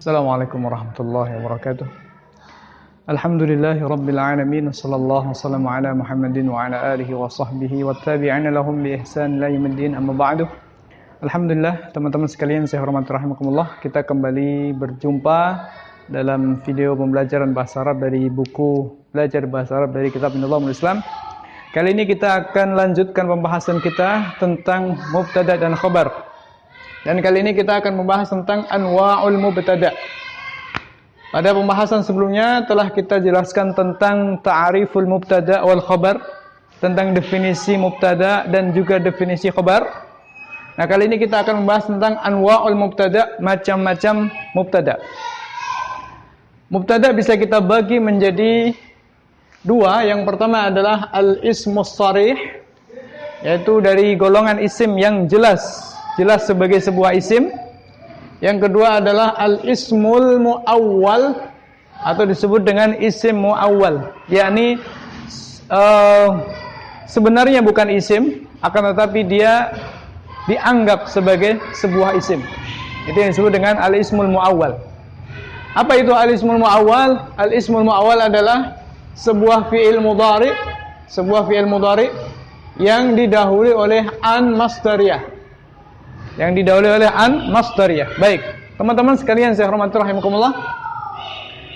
Assalamualaikum warahmatullahi wabarakatuh. Alhamdulillahi rabbil alamin. Sallallahu wasallam ala Muhammadin wa ala alihi wa sahbihi wa tabi'ina lahum bi ihsan ila yaumiddin, amma ba'du. Alhamdulillah, teman-teman sekalian saya hormati rahimakumullah. Kita kembali berjumpa dalam video pembelajaran bahasa Arab dari buku Belajar Bahasa Arab dari Kitab Nizamul Islam. Kali ini kita akan lanjutkan pembahasan kita tentang mubtada dan khabar. Dan kali ini kita akan membahas tentang anwa'ul mubtada. Pada pembahasan sebelumnya telah kita jelaskan tentang ta'ariful mubtada wal khabar, tentang definisi mubtada dan juga definisi khabar. Nah, kali ini kita akan membahas tentang anwa'ul mubtada, macam-macam mubtada. Mubtada bisa kita bagi menjadi dua. Yang pertama adalah al-ismus sharih, yaitu dari golongan isim yang jelas sebagai sebuah isim. Yang kedua adalah al-ismul muawwal atau disebut dengan isim muawwal, yakni sebenarnya bukan isim, akan tetapi dia dianggap sebagai sebuah isim. Itu yang disebut dengan al-ismul muawwal. Apa itu al-ismul muawwal? Al-ismul muawwal adalah sebuah fi'il mudhari, yang didahului oleh an masdariyah. Baik, teman-teman sekalian saya hormati rahimakumullah.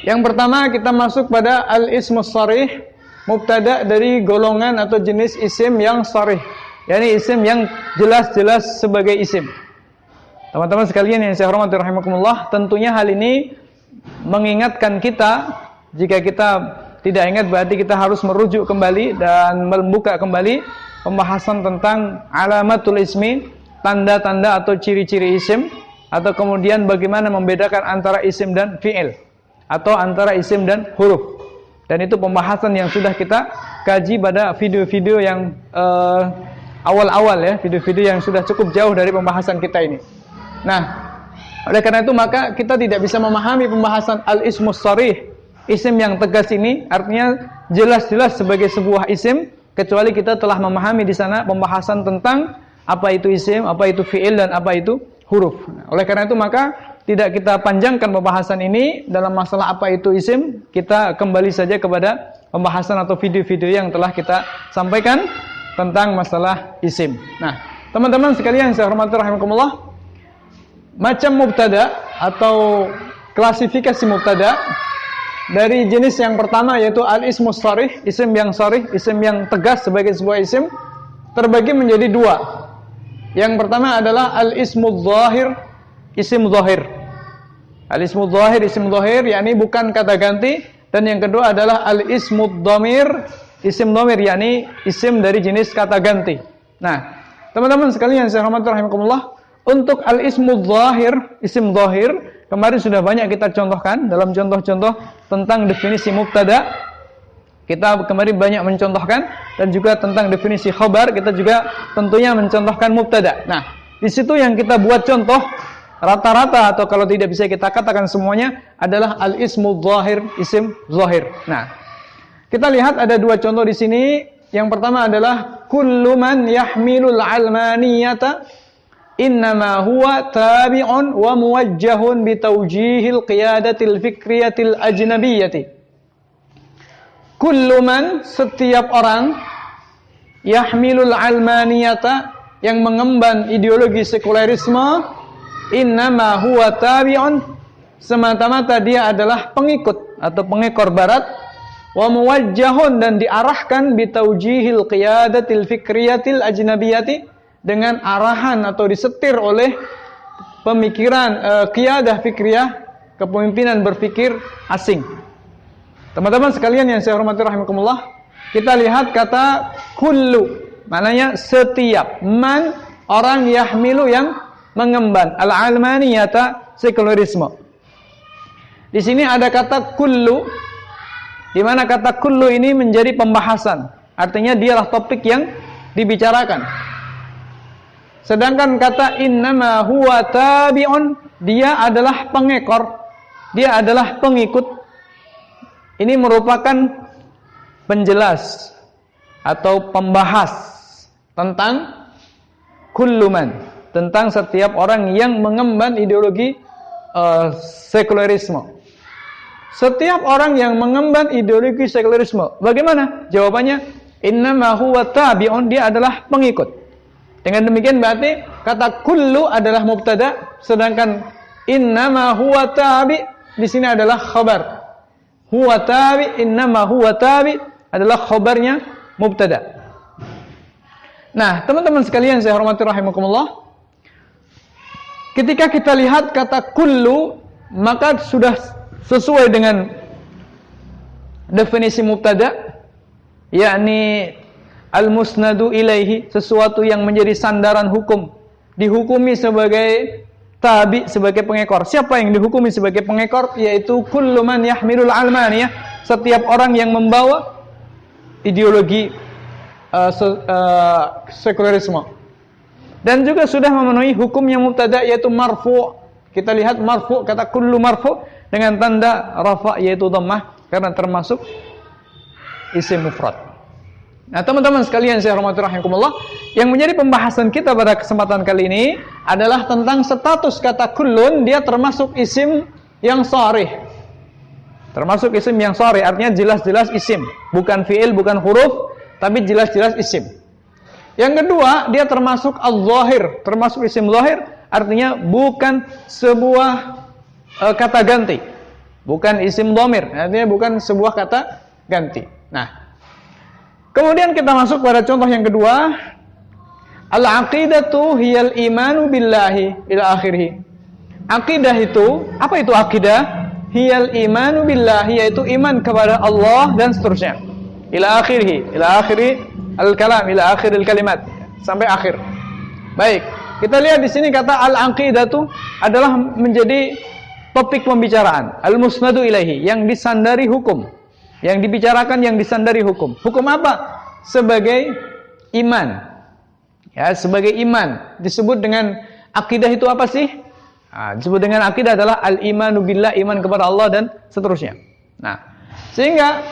Yang pertama kita masuk pada al-ismus sharih, mubtada dari golongan atau jenis isim yang sharih, yakni isim yang jelas-jelas sebagai isim. Teman-teman sekalian yang saya hormati rahimakumullah, tentunya hal ini mengingatkan kita, jika kita tidak ingat berarti kita harus merujuk kembali dan membuka kembali pembahasan tentang alamatul ismi, tanda-tanda atau ciri-ciri isim, atau kemudian bagaimana membedakan antara isim dan fi'il, atau antara isim dan huruf. Dan itu pembahasan yang sudah kita kaji pada video-video yang awal-awal ya, video-video yang sudah cukup jauh dari pembahasan kita ini. Nah, oleh karena itu maka kita tidak bisa memahami pembahasan al-ismus sharih, isim yang tegas ini, artinya jelas-jelas sebagai sebuah isim, kecuali kita telah memahami di sana pembahasan tentang apa itu isim, apa itu fi'il, dan apa itu huruf. Oleh karena itu maka tidak kita panjangkan pembahasan ini dalam masalah apa itu isim. Kita kembali saja kepada pembahasan atau video-video yang telah kita sampaikan tentang masalah isim. Nah, teman-teman sekalian saya hormati rahimakumullah, macam mubtada atau klasifikasi mubtada dari jenis yang pertama yaitu al-ismus sharih, isim yang sharih, isim yang tegas sebagai sebuah isim, terbagi menjadi dua. Yang pertama adalah al-ismul zahir, isim zahir. Al-ismul zahir, isim zahir, yakni bukan kata ganti. Dan yang kedua adalah al-ismud dhamir, isim dhamir, yakni isim dari jenis kata ganti. Nah, teman-teman sekalian saya hormati rahimakumullah, untuk al-ismul zahir, isim zahir, kemarin sudah banyak kita contohkan dalam contoh-contoh tentang definisi mubtada. Kita kemarin banyak mencontohkan, dan juga tentang definisi khabar kita juga tentunya mencontohkan mubtada. Nah, di situ yang kita buat contoh rata-rata atau kalau tidak bisa kita katakan semuanya adalah al-ismul zahir, isim zahir. Nah, kita lihat ada dua contoh di sini. Yang pertama adalah kullu man yahmilul almaniyata innama huwa tabi'un wa muwajjahun bi tawjihil qiyadatil fikriyatil ajnabiyyati. Kullu man, setiap orang, yahmilul almaniyata, yang mengemban ideologi sekulerisme, innama huwa tabi'un, semata-mata dia adalah pengikut atau pengekor barat, wa muwajjahun, dan diarahkan bitawjihil qiyadatil fikriyatil ajnabiyati, dengan arahan atau disetir oleh pemikiran qiyadah fikriyah, kepemimpinan berpikir asing. Teman-teman sekalian yang saya hormati rahimakumullah, kita lihat kata kullu, maknanya setiap, man, orang, yahmilu, yang mengemban, al-almaniyata, sekulerisme. Di sini ada kata kullu, di mana kata kullu ini menjadi pembahasan, artinya dialah topik yang dibicarakan. Sedangkan kata innama huwa tabi'un, dia adalah pengekor, dia adalah pengikut. Ini merupakan penjelas atau pembahas tentang kulluman, tentang setiap orang yang mengemban ideologi sekularisme. Setiap orang yang mengemban ideologi sekularisme, bagaimana? Jawabannya, innama huwa tabi'un, dia adalah pengikut. Dengan demikian berarti kata kullu adalah mubtada, sedangkan innama huwa tabi di sini adalah khabar. Huwa tabi, innama huwa tabi adalah khabarnya mubtada. Nah, teman-teman sekalian saya hormati rahimakumullah. Ketika kita lihat kata kullu, maka sudah sesuai dengan definisi mubtada, yakni al-musnadu ilaihi, sesuatu yang menjadi sandaran hukum, dihukumi sebagai tabi, sebagai pengekor. Siapa yang dihukumi sebagai pengekor? Yaitu kullu man yahmilul almaniyah, setiap orang yang membawa ideologi sekularisme. Dan juga sudah memenuhi hukum yang mubtada, yaitu marfu'. Kita lihat marfu', kata kullu marfu' dengan tanda rafa, yaitu dhammah, karena termasuk isim mufrad. Nah, teman-teman sekalian saya hormati rahimakumullah, yang menjadi pembahasan kita pada kesempatan kali ini adalah tentang status kata kullun, dia termasuk isim yang sharih. Termasuk isim yang sharih, artinya jelas-jelas isim, bukan fi'il, bukan huruf, tapi jelas-jelas isim. Yang kedua, dia termasuk al-zahir, termasuk isim zahir, artinya bukan sebuah kata ganti, bukan isim dhamir, artinya bukan sebuah kata ganti. Nah, kemudian kita masuk pada contoh yang kedua, al-aqidatu hiyal imanu billahi ila akhirih. Akidah itu, apa itu akidah? Hiyal imanu billahi, yaitu iman kepada Allah dan seterusnya. Ila akhirih, ila akhiri al-kalam, ila akhiril kalimat, sampai akhir. Baik, kita lihat di sini kata al-aqidatu adalah menjadi topik pembicaraan, al-musnadu ilaihi, yang disandari hukum, yang dibicarakan yang disandari hukum. Hukum apa? Sebagai iman. Ya, sebagai iman. Disebut dengan akidah itu apa sih? Nah, disebut dengan akidah adalah al-imanu billah, iman kepada Allah dan seterusnya. Nah, sehingga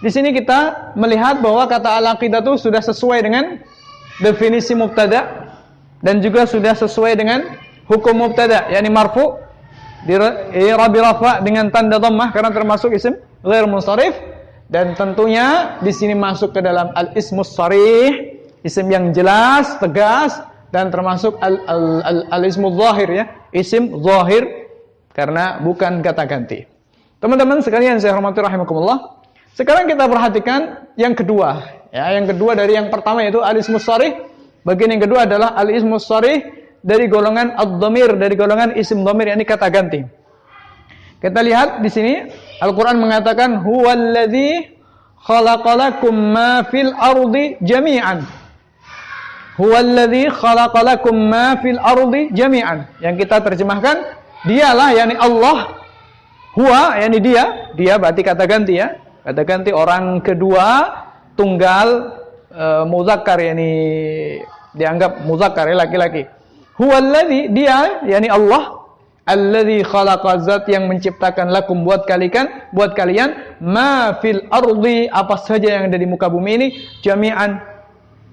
di sini kita melihat bahwa kata al-aqidah itu sudah sesuai dengan definisi mubtada dan juga sudah sesuai dengan hukum mubtada, yakni marfu' Rabi rafa dengan tanda dhammah karena termasuk isim ghair munsharif, dan tentunya di sini masuk ke dalam al-ismus sharih, isim yang jelas, tegas, dan termasuk al-ismul zahir, ya, isim zahir karena bukan kata ganti. Teman-teman sekalian saya hormati rahimakumullah. Sekarang kita perhatikan yang kedua, ya, yang kedua dari yang pertama yaitu al-ismus sharih. Bagian yang kedua adalah al-ismus sharih dari golongan ad-dhamir, dari golongan isim dhamir, yakni kata ganti. Kita lihat di sini Al-Qur'an mengatakan huwallazi khalaqalakum ma fil ardi jami'an. Huwallazi khalaqalakum ma fil ardi jami'an. Yang kita terjemahkan, dialah, yakni Allah. Huwa, yakni dia berarti kata ganti, ya. Kata ganti orang kedua tunggal muzakkar, yakni dianggap muzakkar, ya, laki-laki. Huwallazi, dia, yakni Allah, allazi khalaqa, zat yang menciptakan, lakum, buat kalian ma fil ardi, apa saja yang ada di muka bumi ini, jami'an,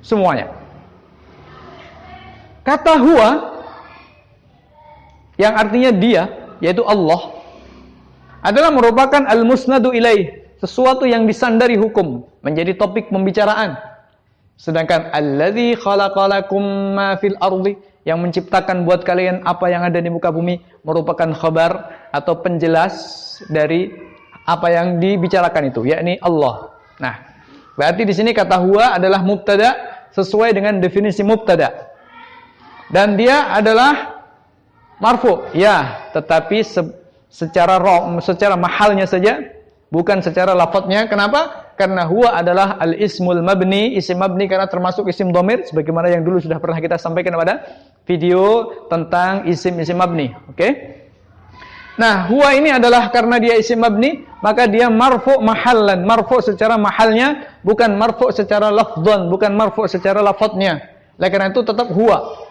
semuanya. Kata huwa yang artinya dia, yaitu Allah, adalah merupakan al-musnadu ilaih, sesuatu yang disandari hukum, menjadi topik pembicaraan. Sedangkan allazi khalaqalakum ma fil ardi, yang menciptakan buat kalian apa yang ada di muka bumi, merupakan khabar atau penjelas dari apa yang dibicarakan itu, yakni Allah. Nah, berarti di sini kata huwa adalah mubtada sesuai dengan definisi mubtada. Dan dia adalah marfu, ya, tetapi secara mahalnya saja, bukan secara lafadznya. Kenapa? Karena huwa adalah al-ismul mabni, isim mabni karena termasuk isim dhamir, sebagaimana yang dulu sudah pernah kita sampaikan pada video tentang isim-isim mabni. Oke? Nah, huwa ini adalah karena dia isim mabni, maka dia marfu mahallan, marfu secara mahalnya, bukan marfu secara lafdzan, bukan marfu secara lafadznya. Oleh karena itu tetap huwa.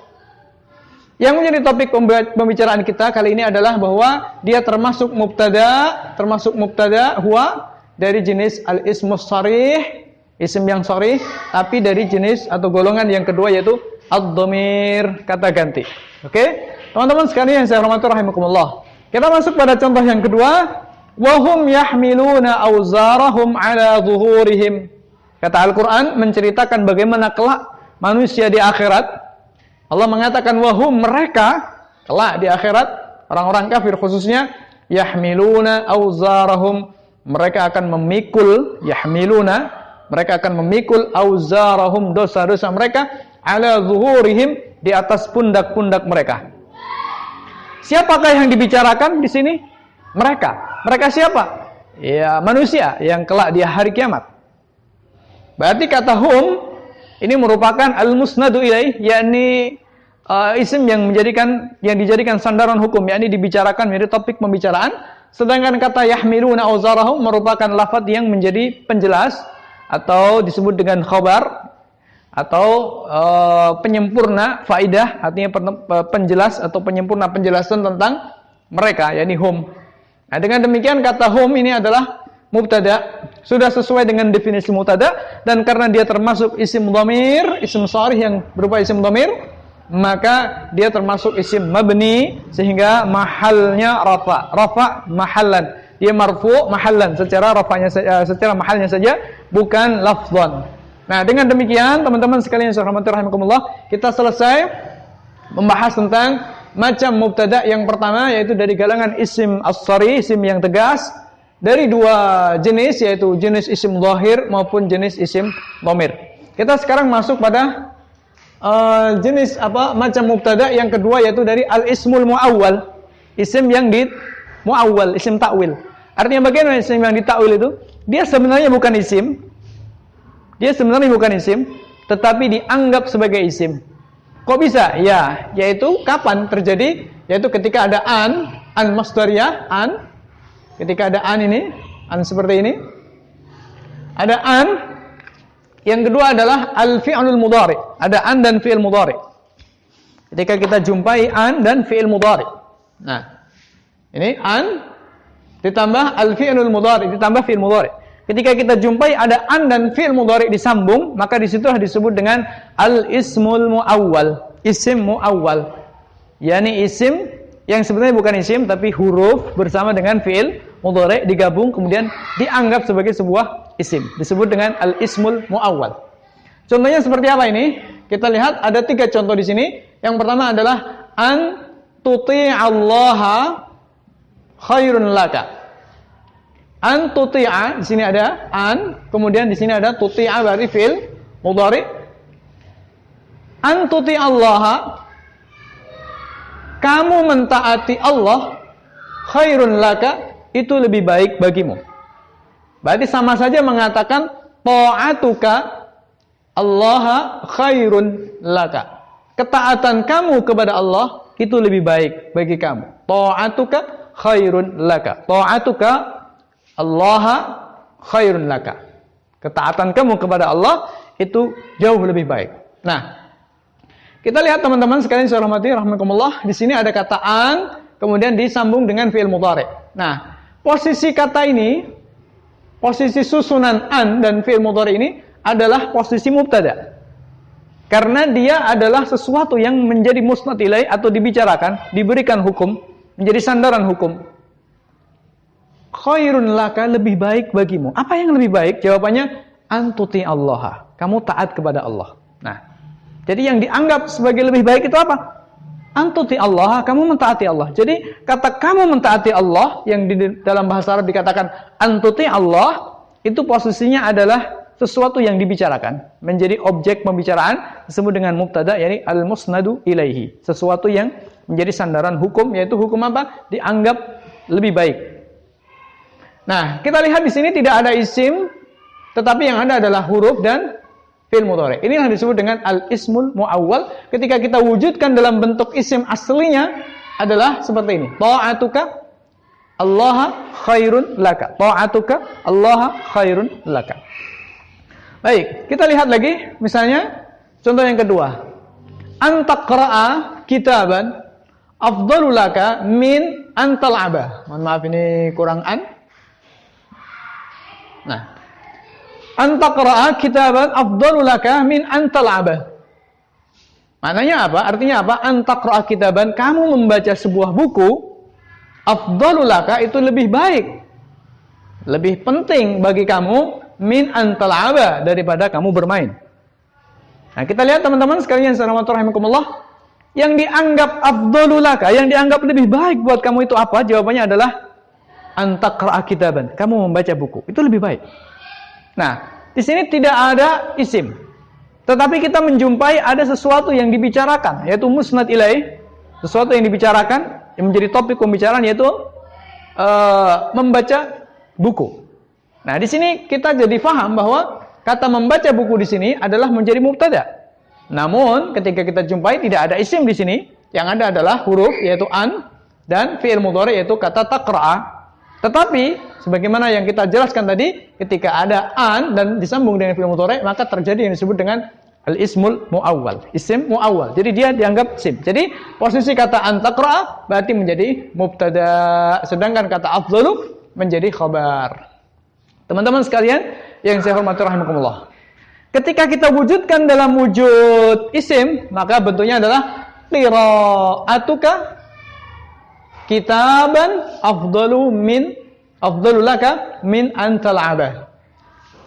Yang menjadi topik pembicaraan kita kali ini adalah bahwa dia termasuk mubtada huwa dari jenis al-ismus sharih, isim yang sharih, tapi dari jenis atau golongan yang kedua yaitu ad-dhamir, kata ganti. Oke? Teman-teman sekalian yang saya hormati rahimakumullah. Kita masuk pada contoh yang kedua. Wahum yahmiluna awzarahum ala zuhurihim. Kata Al-Quran menceritakan bagaimana kelak manusia di akhirat. Allah mengatakan wahum, mereka kelak di akhirat, orang-orang kafir khususnya, yahmiluna awzarahum, mereka akan memikul, yahmiluna, mereka akan memikul awzarahum, dosa-dosa mereka, ala zuhurihim, di atas pundak-pundak mereka. Siapakah yang dibicarakan di sini? Mereka. Mereka siapa? Ya, manusia yang kelak di hari kiamat. Berarti kata hum ini merupakan al-musnadu ilaih, yakni isim yang dijadikan sandaran hukum, yakni dibicarakan menjadi topik pembicaraan. Sedangkan kata yahmiluna awzarahum merupakan lafaz yang menjadi penjelas atau disebut dengan khabar atau penyempurna faidah, artinya penjelas atau penyempurna penjelasan tentang mereka, yakni hum. Nah, dengan demikian kata hum ini adalah mubtada, sudah sesuai dengan definisi mubtada, dan karena dia termasuk isim dhamir, isim sharih yang berupa isim dhamir, maka dia termasuk isim mabni sehingga mahalnya rafa mahallan. Dia marfu mahallan, secara secara mahalnya saja, bukan lafzan. Nah, dengan demikian teman-teman sekalian yang saya hormati rahimakumullah, kita selesai membahas tentang macam mubtada yang pertama, yaitu dari galangan isim as-sharih, isim yang tegas, dari dua jenis, yaitu jenis isim zahir maupun jenis isim dhamir. Kita sekarang masuk pada jenis macam mubtada yang kedua, yaitu dari al-ismul muawwal, isim yang muawwal, isim takwil. Artinya bagaimana isim yang ditakwil itu? Dia sebenarnya bukan isim. Dia sebenarnya bukan isim, tetapi dianggap sebagai isim. Kok bisa? Ya, yaitu kapan terjadi? Yaitu ketika ada an masdariyah, an. Ketika ada an ini, an seperti ini. Ada an. Yang kedua adalah al-fi'lul mudhari. Ada an dan fi'il mudhari. Ketika kita jumpai an dan fi'il mudhari. Nah, ini an ditambah al-fi'lul mudhari, ditambah fi'il mudhari. Ketika kita jumpai ada an dan fi'il mudhari disambung, maka disitulah disebut dengan al-ismul muawwal, isim muawwal. Yani isim yang sebenarnya bukan isim, tapi huruf bersama dengan fi'il mudhari digabung kemudian dianggap sebagai sebuah isim, disebut dengan al-ismul muawwal. Contohnya seperti apa ini? Kita lihat ada 3 contoh di sini. Yang pertama adalah an tuti'allaha khairun laka. An tuti'a, di sini ada an, kemudian di sini ada tuti'a berarti fi'il mudhari. An tuti'allaha, kamu mentaati Allah, khairun laka, itu lebih baik bagimu. Berarti sama saja mengatakan ta'atuka Allaha khairun laka. Ketaatan kamu kepada Allah itu lebih baik bagi kamu. Ta'atuka khairun laka. Ta'atuka Allaha khairun laka. Ketaatan kamu kepada Allah itu jauh lebih baik. Nah, kita lihat teman-teman sekalian saya hormati rahimakumullah, di sini ada kata an kemudian disambung dengan fi'il mudhari. Nah, posisi kata ini, posisi susunan an dan fi'il mudhari ini adalah posisi mubtada. Karena dia adalah sesuatu yang menjadi musnad ilaih atau dibicarakan, diberikan hukum, menjadi sandaran hukum. Khairun laka, lebih baik bagimu. Apa yang lebih baik? Jawabannya antuti Allah. Kamu taat kepada Allah. Nah, jadi yang dianggap sebagai lebih baik itu apa? Antuti Allah, kamu mentaati Allah. Jadi kata kamu mentaati Allah yang di dalam bahasa Arab dikatakan antuti Allah, itu posisinya adalah sesuatu yang dibicarakan, menjadi objek pembicaraan, disebut dengan mubtada, yakni al-musnadu ilaihi. Sesuatu yang menjadi sandaran hukum, yaitu hukum apa? Dianggap lebih baik. Nah, kita lihat di sini tidak ada isim, tetapi yang ada adalah huruf dan fi'il mudhari. Ini yang disebut dengan al-ismul muawwal. Ketika kita wujudkan dalam bentuk isim aslinya adalah seperti ini. Ta'atuka Allaha khairun laka. Ta'atuka Allaha khairun laka. Baik, kita lihat lagi misalnya contoh yang kedua. Antaqra'a kitaban afdalu laka min antal'aba. Mohon maaf ini kurang an. Nah, antaqra'a kitaban afdalu laka min antal'aba. Maknanya apa? Artinya apa? Antaqra'a kitaban, kamu membaca sebuah buku Afdhalu laka itu lebih baik, lebih penting bagi kamu min an tal'aba, daripada kamu bermain. Nah, kita lihat teman-teman sekalian rahimakumullah, yang dianggap afdhalu laka, yang dianggap lebih baik buat kamu itu apa? Jawabannya adalah an taqra'a kitaban, kamu membaca buku. Itu lebih baik. Nah, di sini tidak ada isim. Tetapi kita menjumpai ada sesuatu yang dibicarakan, yaitu musnad ilaih, sesuatu yang dibicarakan yang menjadi topik pembicaraan, yaitu membaca buku. Nah, di sini kita jadi faham bahwa kata membaca buku di sini adalah menjadi mubtada. Namun ketika kita jumpai tidak ada isim di sini, yang ada adalah huruf yaitu an dan fi'il mudhari yaitu kata taqra'a. Tetapi sebagaimana yang kita jelaskan tadi, ketika ada an dan disambung dengan fi'il mudhari, maka terjadi yang disebut dengan al-ismul muawwal, isim muawwal. Jadi dia dianggap isim. Jadi posisi kata an taqra'a berarti menjadi mubtada, sedangkan kata afdhalu menjadi khabar. Teman-teman sekalian yang saya hormati rahimakumullah, ketika kita wujudkan dalam wujud isim, maka bentuknya adalah qira'atuka kitaban afdalu laka min an tal'aba.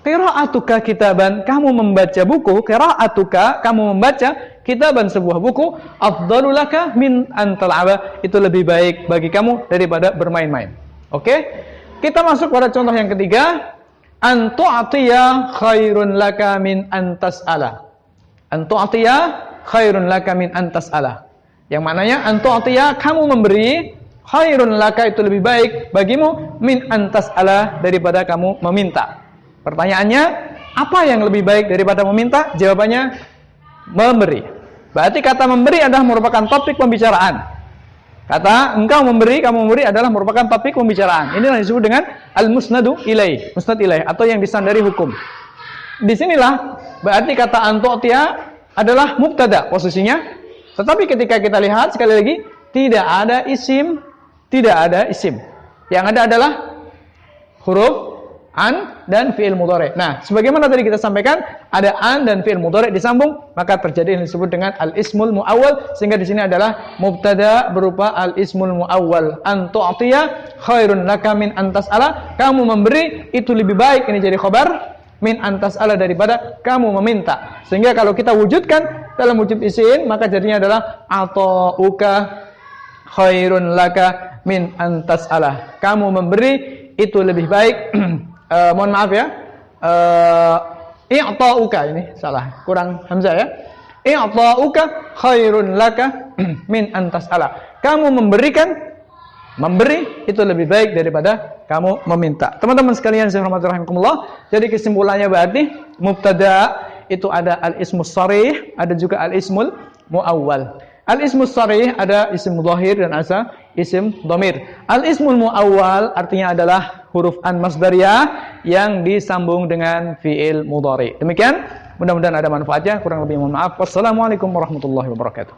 Qira'atuka kitaban, kamu membaca buku, qira'atuka, kamu membaca kitaban, sebuah buku, afdalu laka min an tal'aba, itu lebih baik bagi kamu daripada bermain-main. Oke? Kita masuk pada contoh yang ketiga. An tu'tiya khairun laka min an tas'ala. An tu'tiya khairun laka min an tas'ala. Yang maknanya an tu'tiya, kamu memberi, khairun laka, itu lebih baik bagimu, min an tas'ala, daripada kamu meminta. Pertanyaannya, apa yang lebih baik daripada meminta? Jawabannya memberi. Berarti kata memberi adalah merupakan topik pembicaraan. Kata engkau memberi, kamu memberi adalah merupakan topik pembicaraan. Inilah yang disebut dengan al-musnadu ilaih, musnad ilaih, atau yang disandari hukum. Disinilah berarti kata antu'tiya adalah mubtada posisinya. Tetapi ketika kita lihat sekali lagi, tidak ada isim, tidak ada isim. Yang ada adalah huruf an dan fi'il mudhari. Nah, sebagaimana tadi kita sampaikan, ada an dan fi'il mudhari disambung, maka terjadi yang disebut dengan al-ismul muawwal, sehingga di sini adalah mubtada berupa al-ismul muawwal. An tu'tiya khairun laka min an tas'ala, kamu memberi itu lebih baik, ini jadi khabar, min an tas'ala, daripada kamu meminta. Sehingga kalau kita wujudkan dalam wujud isim, maka jadinya adalah ata'uka khairun laka min an tas'ala, kamu memberi itu lebih baik. Mohon maaf ya, i'ta'uka, ini salah, kurang hamzah ya. I'ta'uka khairun laka min an tas'ala, kamu memberi itu lebih baik daripada kamu meminta. Teman-teman sekalian saya hormati rahimakumullah, jadi kesimpulannya berarti mubtada itu ada al-ismus sharih, ada juga al-ismul muawwal. Al-ismus sharih ada isim dhahir dan ada isim dhamir. Al-ismul muawwal artinya adalah huruf an masdariyah yang disambung dengan fi'il mudhari. Demikian, mudah-mudahan ada manfaatnya. Kurang lebih mohon maaf. Wassalamualaikum warahmatullahi wabarakatuh.